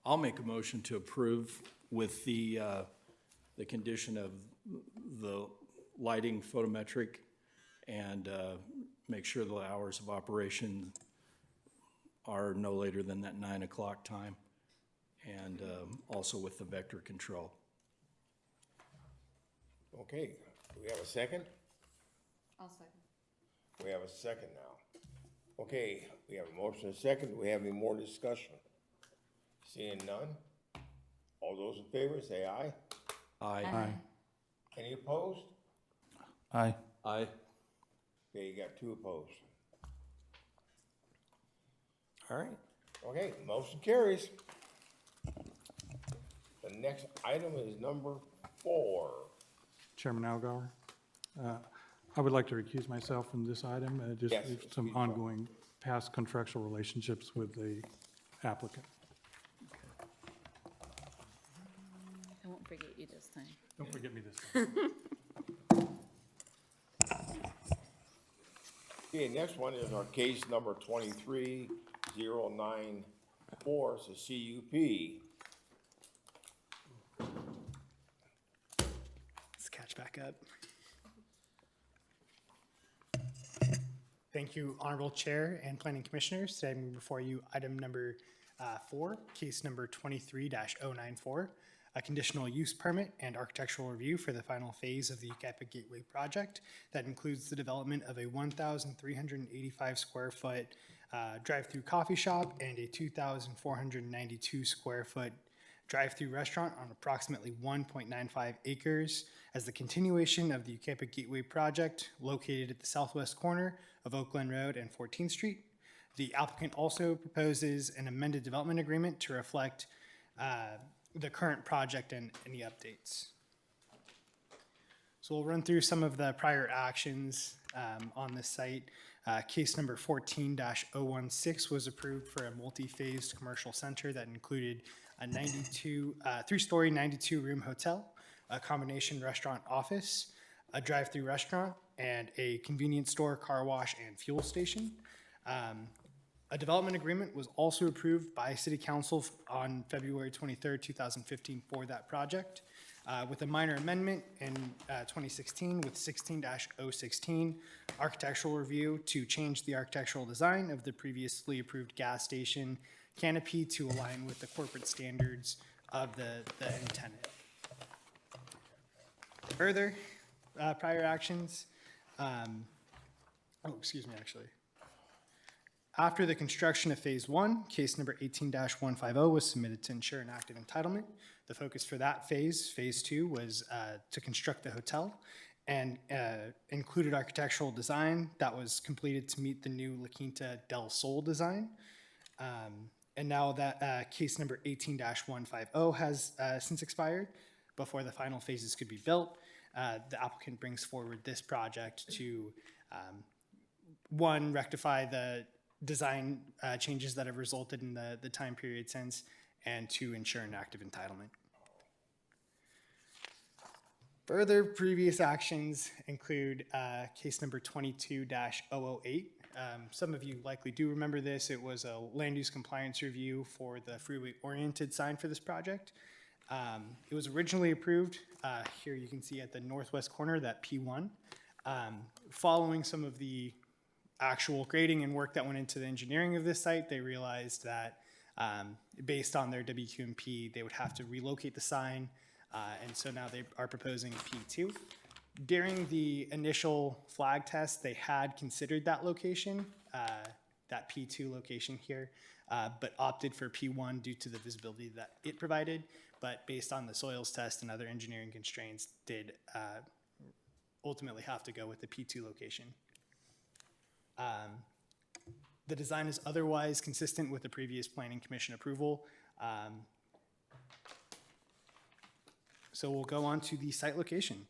I'll make a motion to approve with the condition of the lighting photometric and make sure the hours of operation are no later than that 9 o'clock time, and also with the vector control. Okay, do we have a second? I'll second. We have a second now. Okay, we have a motion and a second. Do we have any more discussion? Seeing none? All those in favor, say aye. Aye. Any opposed? Aye. Aye. Okay, you got 2 opposed. All right. Okay, motion carries. The next item is number 4. Chairman Algauer, I would like to recuse myself from this item, just Yes, some excuse me. ongoing past contractual relationships with the applicant. I won't forget you this time. Don't forget me this time. Okay, next one is our case number 23094, it's a CUP. Let's catch back up. Thank you, Honorable Chair and Planning Commissioners. Today I'm before you item number 4, case number 23-094, a conditional use permit and architectural review for the final phase of the Yucaipa Gateway project. That includes the development of a 1,385 square foot drive-through coffee shop and a 2,492 square foot drive-through restaurant on approximately 1.95 acres as the continuation of the Yucaipa Gateway project located at the southwest corner of Oakland Road and 14th Street. The applicant also proposes an amended development agreement to reflect the current project and any updates. So we'll run through some of the prior actions on this site. Case number 14-016 was approved for a multi-phased commercial center that included a 3-story, 92-room hotel, a combination restaurant office, a drive-through restaurant, and a convenience store, car wash, and fuel station. A development agreement was also approved by City Council on February 23rd, 2015 for that project, with a minor amendment in 2016 with 16-016 architectural review to change the architectural design of the previously approved gas station canopy to align with the corporate standards of the end tenant. Further, prior actions, after the construction of Phase 1, case number 18-150 was submitted to ensure an active entitlement. The focus for that phase, Phase 2, was to construct the hotel and included architectural design that was completed to meet the new La Quinta del Sol design. And now that case number 18-150 has since expired, before the final phases could be built, the applicant brings forward this project to, one, rectify the design changes that have resulted in the time period since, and to ensure an active entitlement. Further previous actions include case number 22-008. Some of you likely do remember this. It was a land use compliance review for the freeway-oriented sign for this project. It was originally approved, here you can see at the northwest corner, that P1. Following some of the actual grading and work that went into the engineering of this site, they realized that based on their WQMP, they would have to relocate the sign, and so now they are proposing P2. During the initial flag test, they had considered that location, that P2 location here, but opted for P1 due to the visibility that it provided, but based on the soils test and other engineering constraints, did ultimately have to go with the P2 location. The design is otherwise consistent with the previous Planning Commission approval. So we'll go on to the site location.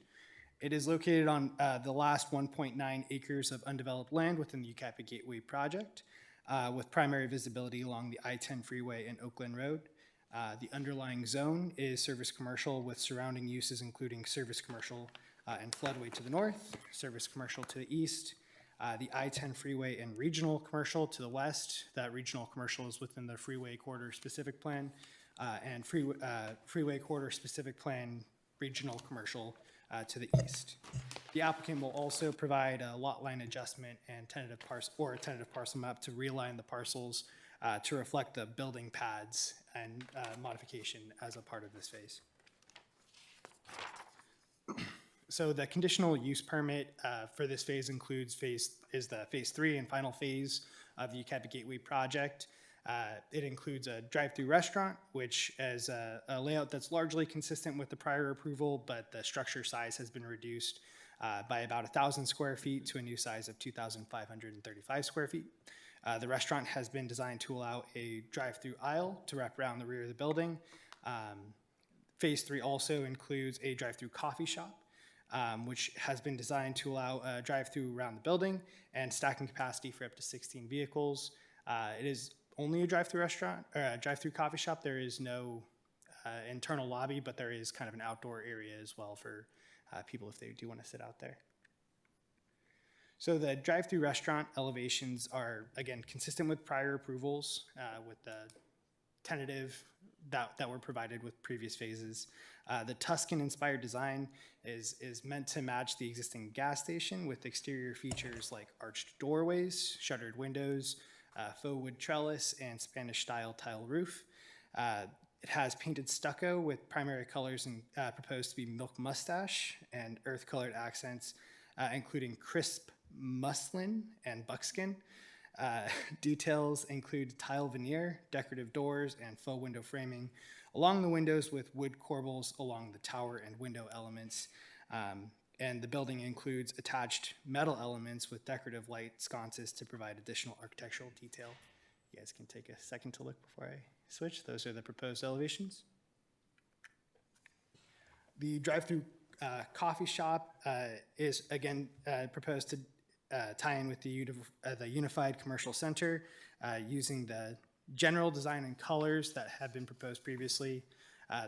It is located on the last 1.9 acres of undeveloped land within the Yucaipa Gateway project, with primary visibility along the I-10 freeway and Oakland Road. The underlying zone is service commercial with surrounding uses including service commercial and floodway to the north, service commercial to the east, the I-10 freeway and regional commercial to the west. That regional commercial is within the freeway corridor specific plan, and freeway corridor specific plan regional commercial to the east. The applicant will also provide a lot line adjustment and tentative parcel map to realign the parcels to reflect the building pads and modification as a part of this phase. So the conditional use permit for this phase includes phase 3 and final phase of the Yucaipa Gateway project. It includes a drive-through restaurant, which is a layout that's largely consistent with the prior approval, but the structure size has been reduced by about 1,000 square feet to a new size of 2,535 square feet. The restaurant has been designed to allow a drive-through aisle to wrap around the rear of the building. Phase 3 also includes a drive-through coffee shop, which has been designed to allow a drive-through around the building and stacking capacity for up to 16 vehicles. It is only a drive-through restaurant, or a drive-through coffee shop. There is no internal lobby, but there is kind of an outdoor area as well for people if they do want to sit out there. So the drive-through restaurant elevations are, again, consistent with prior approvals with the tentative that were provided with previous phases. The Tuscan-inspired design is meant to match the existing gas station with exterior features like arched doorways, shuttered windows, faux wood trellis, and Spanish-style tile roof. It has painted stucco with primary colors proposed to be milk mustache and earth-colored accents, including crisp muslin and buckskin. Details include tile veneer, decorative doors, and faux window framing, along the windows with wood corbels along the tower and window elements. And the building includes attached metal elements with decorative light sconces to provide additional architectural detail. You guys can take a second to look before I switch. Those are the proposed elevations. The drive-through coffee shop is again proposed to tie in with the Unified Commercial Center using the general design and colors that have been proposed previously.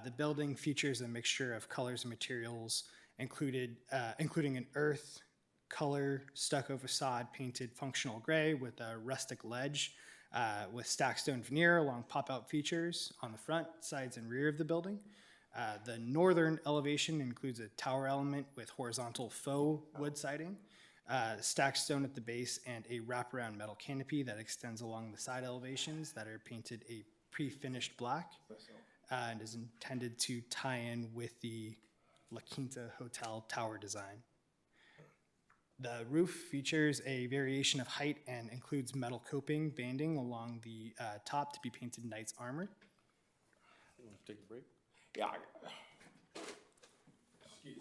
The building features a mixture of colors and materials, including an earth color stucco facade painted functional gray with a rustic ledge with stacked stone veneer along pop-out features on the front, sides, and rear of the building. The northern elevation includes a tower element with horizontal faux wood siding, stacked stone at the base, and a wraparound metal canopy that extends along the side elevations that are painted a pre-finished black and is intended to tie in with the La Quinta Hotel tower design. The roof features a variation of height and includes metal coping banding along the top to be painted knight's armor. You want to take a break? Yeah, You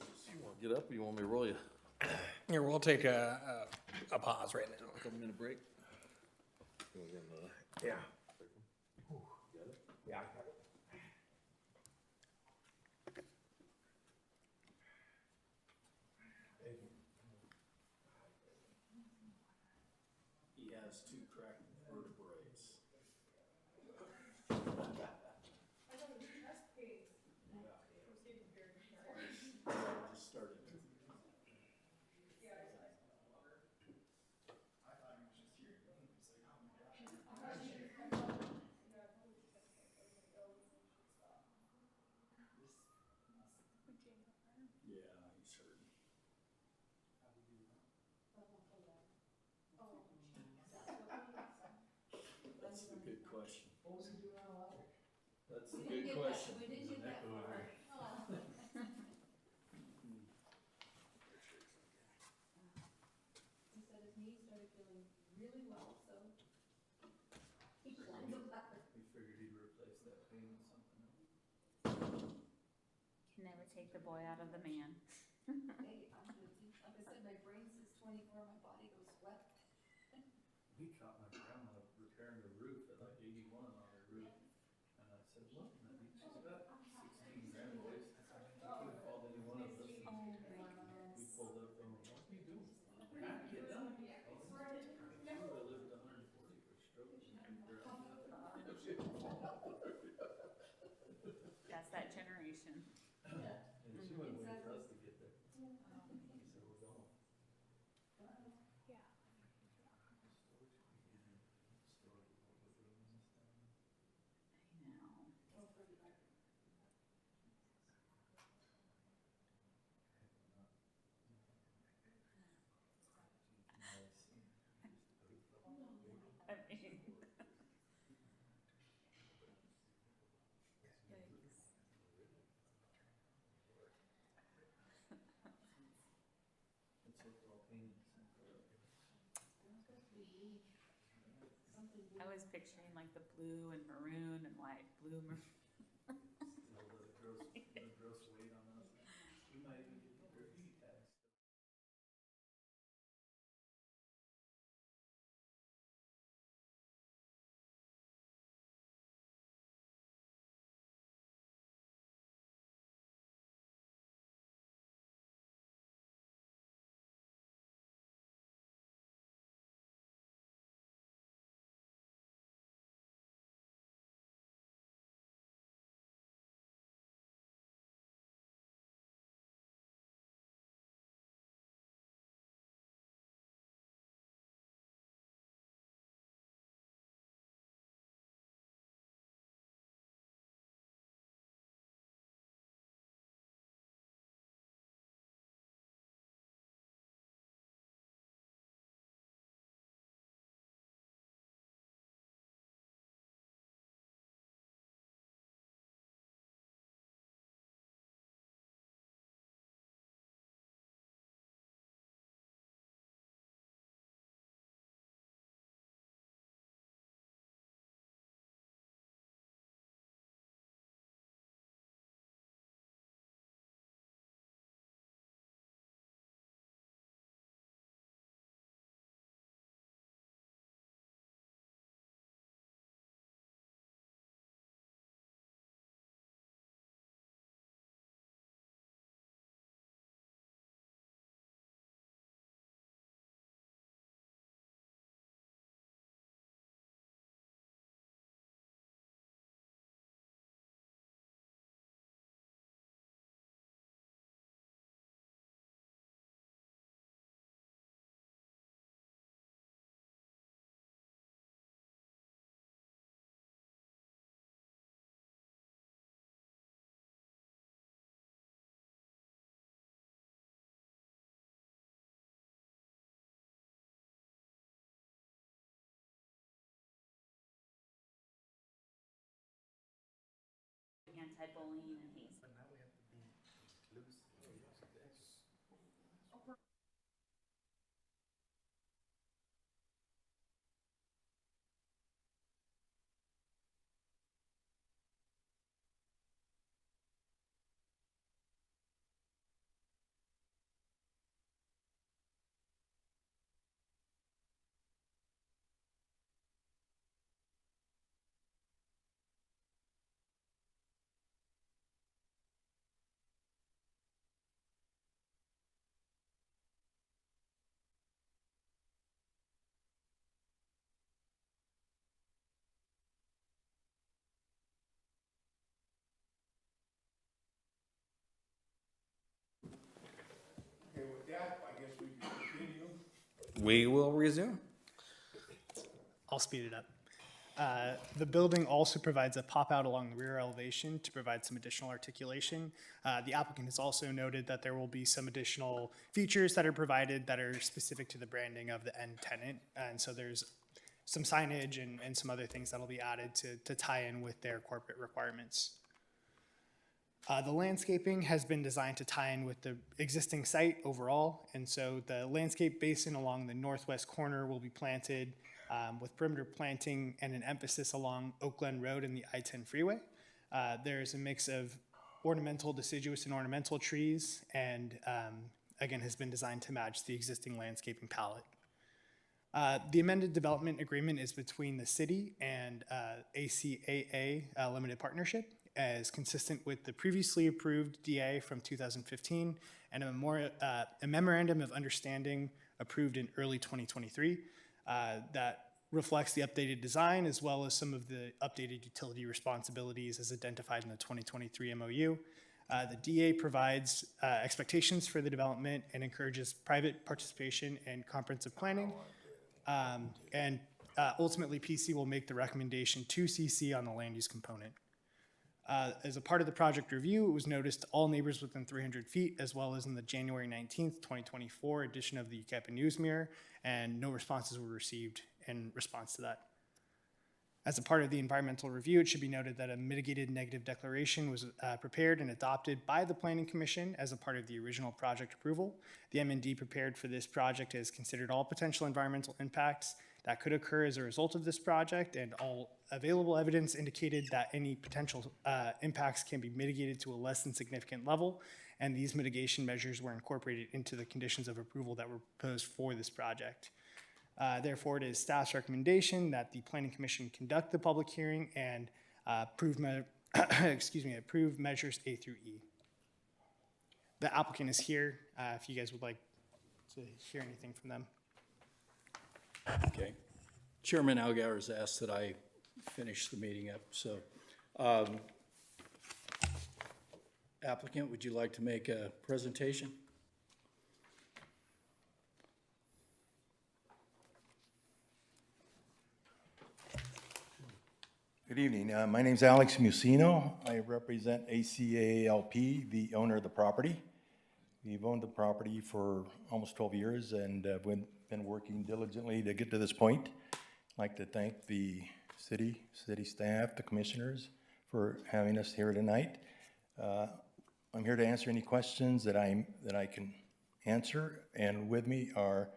want to get up or you want me to roll you? Here, we'll take a pause right now. Couple-minute break? yeah. Yeah. He has two cracked vertebrae. Just started. Yeah, he's hurting. That's the good question. That's the good question. We figured he'd replace that pain with something else. Can never take the boy out of the man. He caught my grandma repairing her roof at like 81 on her roof. And I said, look, Nadine, she's got 16 grandboys. She could have called any one of us. And we pulled up going, what are you doing? Get done. She would have lived to 140 for stroke and picked her up. That's that generation. And she wouldn't wait for us to get there. She said, we're going. It's looked all painted the same color. I was picturing like the blue and maroon and white, blue, maroon. The gross weight on us. We might even get the graffiti tags. anti-bullying and hate. Okay, with that, I guess we can continue. We will resume. I'll speed it up. The building also provides a pop-out along the rear elevation to provide some additional articulation. The applicant has also noted that there will be some additional features that are provided that are specific to the branding of the end tenant. And so there's some signage and some other things that'll be added to tie in with their corporate requirements. The landscaping has been designed to tie in with the existing site overall, and so the landscape basin along the northwest corner will be planted with perimeter planting and an emphasis along Oak Glen Road and the I-10 freeway. There's a mix of ornamental, deciduous, and ornamental trees, and again, has been designed to match the existing landscaping palette. The amended development agreement is between the city and ACAA Limited Partnership, as consistent with the previously approved DA from 2015 and a memorandum of understanding approved in early 2023 that reflects the updated design as well as some of the updated utility responsibilities as identified in the 2023 MOU. The DA provides expectations for the development and encourages private participation and comprehensive planning. Ultimately, PC will make the recommendation to CC on the land use component. As a part of the project review, it was noticed to all neighbors within 300 feet, as well as in the January 19th, 2024 edition of the Yucaipa News Mirror, and no responses were received in response to that. As a part of the environmental review, it should be noted that a mitigated negative declaration was prepared and adopted by the Planning Commission as a part of the original project approval. The M&D prepared for this project has considered all potential environmental impacts that could occur as a result of this project, and all available evidence indicated that any potential impacts can be mitigated to a less than significant level, and these mitigation measures were incorporated into the conditions of approval that were proposed for this project. Therefore, it is staff's recommendation that the Planning Commission conduct the public hearing and approve measures A through E. The applicant is here if you guys would like to hear anything from them. Okay. Chairman Algauer has asked that I finish the meeting up, so. Applicant, would you like to make a presentation? Good evening. My name's Alex Musino. I represent ACALP, the owner of the property. We've owned the property for almost 12 years and we've been working diligently to get to this point. I'd like to thank the city staff, the commissioners for having us here tonight. I'm here to answer any questions that I can answer, and with me are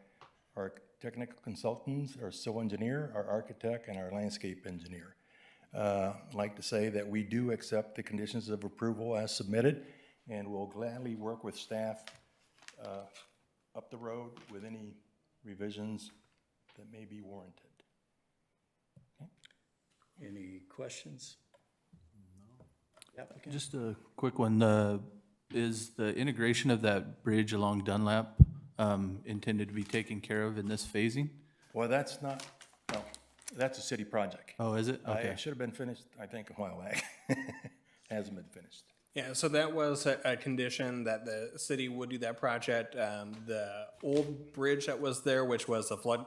our technical consultants, our civil engineer, our architect, and our landscape engineer. I'd like to say that we do accept the conditions of approval as submitted, and we'll gladly work with staff up the road with any revisions that may be warranted. Okay. Any questions? No. Applicant? Just a quick one, is the integration of that bridge along Dunlap intended to be taken care of in this phasing? Well, that's not, no, that's a city project. Oh, is it? Okay. It should have been finished, I think, a while back. Hasn't been finished. Yeah, so that was a condition that the city would do that project. The old bridge that was there, which was the flood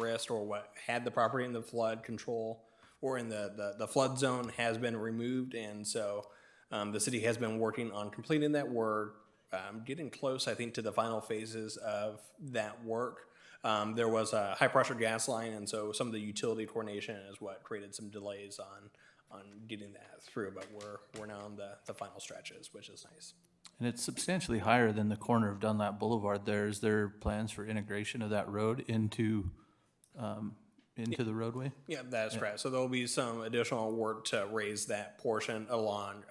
risk, or what had the property in the flood control or in the flood zone, has been removed. And so the city has been working on completing that. We're getting close, I think, to the final phases of that work. There was a high pressure gas line, and so some of the utility coordination is what created some delays getting that through, but we're now on the final stretches, which is nice. And it's substantially higher than the corner of Dunlap Boulevard there. Is there plans for integration of that road into the roadway? Yeah, that's correct. So there'll be some additional work to raise that portion along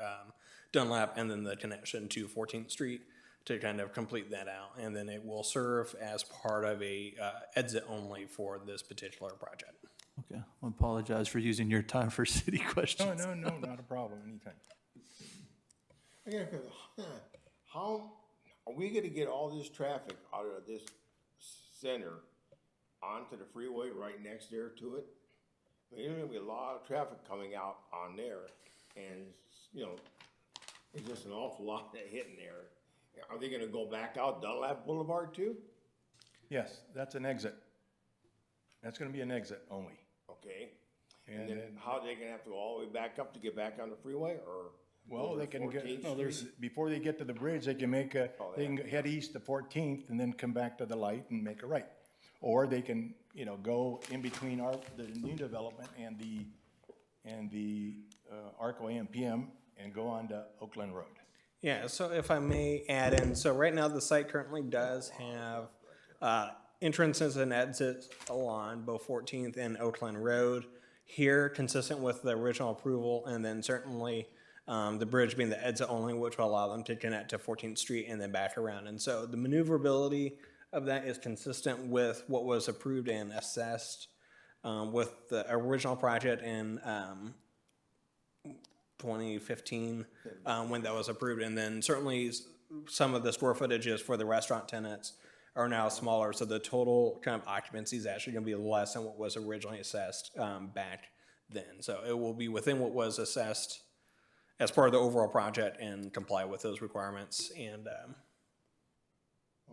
Dunlap and then the connection to 14th Street to kind of complete that out. And then it will serve as part of a exit only for this particular project. Okay, I apologize for using your time for city No, questions. no, no, not a problem, anytime. How are we gonna get all this traffic out of this center onto the freeway right next there to it? I mean, there's gonna be a lot of traffic coming out on there, and, you know, there's just an awful lot of hitting there. Are they gonna go back out Dunlap Boulevard too? Yes, that's an exit. That's gonna be an exit only. Okay, And and then then- how are they gonna have to go all the way back up to get back on the freeway, or? Well, over they to can get, 14th no, there's, Street? before they get to the bridge, they can make a, Oh, they can head east to 14th and then come back to the light and make a right. Or they can, you know, go in between the new development and the Arco AMPM and go on to Oakland Road. Yeah, so if I may add in, so right now the site currently does have entrances and exits along both 14th and Oakland Road. Here, consistent with the original approval, and then certainly the bridge being the exit only, which will allow them to connect to 14th Street and then back around. And so the maneuverability of that is consistent with what was approved and assessed with the original project in 2015 when that was approved. And then certainly some of the square footages for the restaurant tenants are now smaller, so the total kind of occupancy is actually gonna be less than what was originally assessed back then. So it will be within what was assessed as part of the overall project and comply with those requirements. And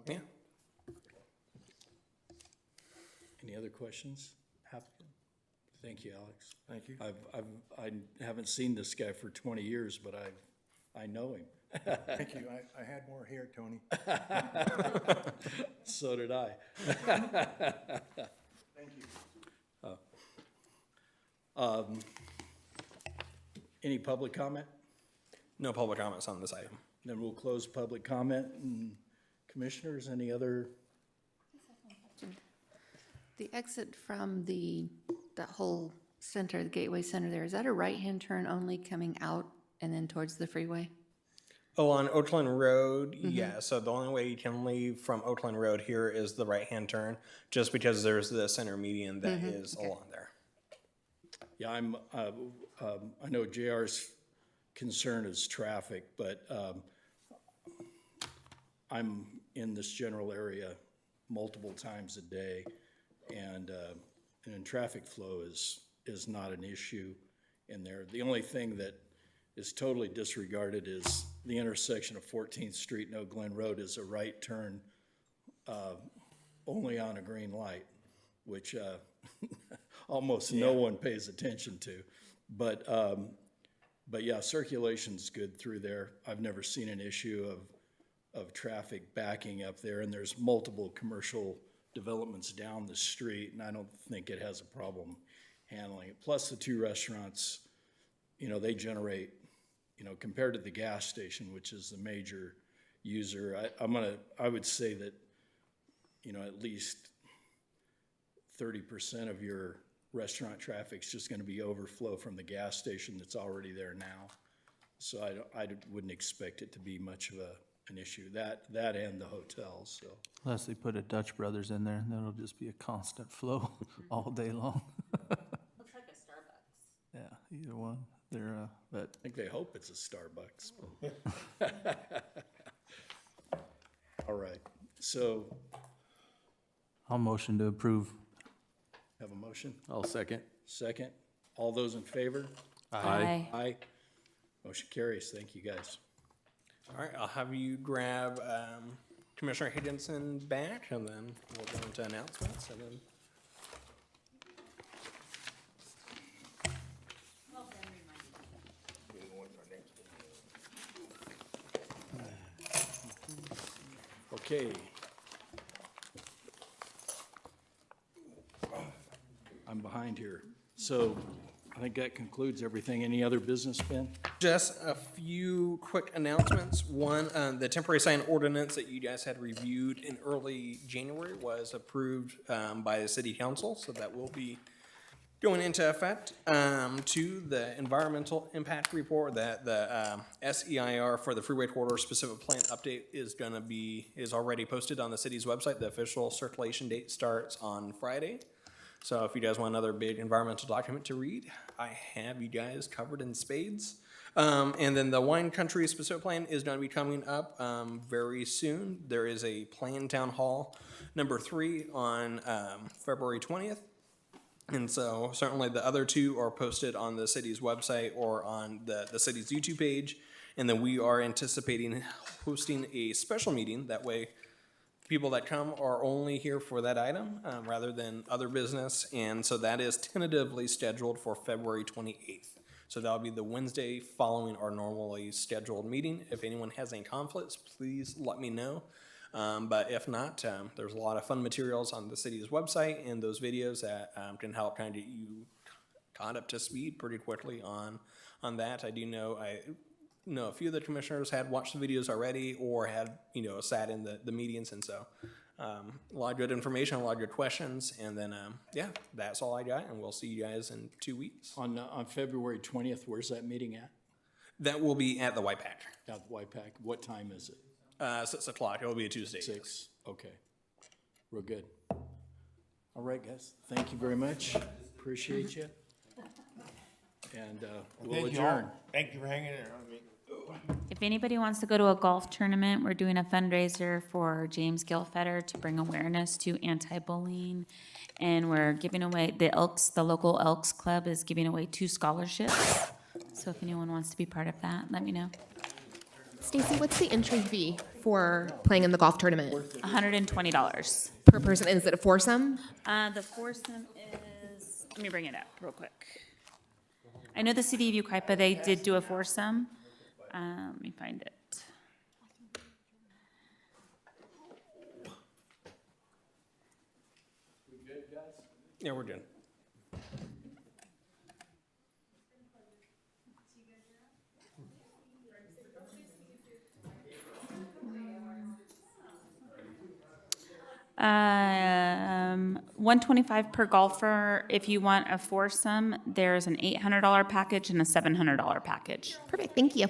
yeah. Any other questions? Applicant? Thank you, Alex. Thank you. I haven't seen this guy for 20 years, but I know him. Thank you. I had more hair, Tony. So did I. Thank you. Any public comment? No public comments on this item. Then we'll close public comment. And commissioners, any other? The exit from that whole center, the Gateway Center there, is that a right-hand turn only coming out and then towards the freeway? Oh, on Oakland Road, yeah, so the only way you can leave from Oakland Road here is the right-hand turn, just because there's the center median that is along there. Yeah, I know JR's concern is traffic, but I'm in this general area multiple times a day, and traffic flow is not an issue in there. The only thing that is totally disregarded is the intersection of 14th Street and Oak Glen Road is a right turn only on a green light, which almost no one pays attention to. But yeah, circulation's good through there. I've never seen an issue of traffic backing up there, and there's multiple commercial developments down the street, and I don't think it has a problem handling it. Plus the two restaurants, you know, they generate, you know, compared to the gas station, which is the major user, I would say that, you know, at least 30% of your restaurant traffic's just gonna be overflow from the gas station that's already there now. So I wouldn't expect it to be much of an issue, that and the hotels, so. Unless they put a Dutch Brothers in there, then it'll just be a constant flow all day long. Looks like a Starbucks. Yeah, either one. They're, but I think they hope it's a Starbucks. All right, so I'll motion to approve. have a motion? I'll second. Second. All those in favor? Aye. Aye. Motion carries. Thank you, guys. All right, I'll have you grab Commissioner Higginson back, and then we'll go into announcements, and then. Okay. I'm behind here. So I think that concludes everything. Any other business, Ben? Just a few quick announcements. One, the temporary sign ordinance that you guys had reviewed in early January was approved by the city council, so that will be going into effect. Two, the environmental impact report that the SEIR for the Freeway Corridor Specific Plan update is already posted on the city's website. The official circulation date starts on Friday. So if you guys want another big environmental document to read, I have you guys covered in spades. And then the Wine Country Specific Plan is going to be coming up very soon. There is a Plan Town Hall number 3 on February 20th. And so certainly the other two are posted on the city's website or on the city's YouTube page. And then we are anticipating hosting a special meeting. That way people that come are only here for that item rather than other business. And so that is tentatively scheduled for February 28th. So that'll be the Wednesday following our normally scheduled meeting. If anyone has any conflicts, please let me know. But if not, there's a lot of fun materials on the city's website and those videos that can help kind of get you caught up to speed pretty quickly on that. I know a few of the commissioners had watched the videos already or had, sat in the meetings. And so a lot of good information, a lot of good questions. And then, that's all I got. And we'll see you guys in 2 weeks. On February 20th, where's that meeting at? That will be at the White Pack. At the White Pack. What time is it? 6 o'clock. It will be a Tuesday. 6, okay. Real good. All right, guys, thank you very much. Appreciate you. And we'll Thank you all. adjourn. Thank you for hanging in there on me. If anybody wants to go to a golf tournament, we're doing a fundraiser for James Gilfetter to bring awareness to anti-bullying. And we're giving away, the local Elks Club is giving away 2 scholarships. So if anyone wants to be part of that, let me know. Stacy, what's the entry fee for playing in the golf tournament $120. per person? Is it a foursome? The foursome is, let me bring it up real quick. I know the city of Yucaipa, they did do a foursome. Let me find it. Yeah, we're good. $125 per golfer. If you want a foursome, there's an $800 package and a $700 package. Perfect, thank you.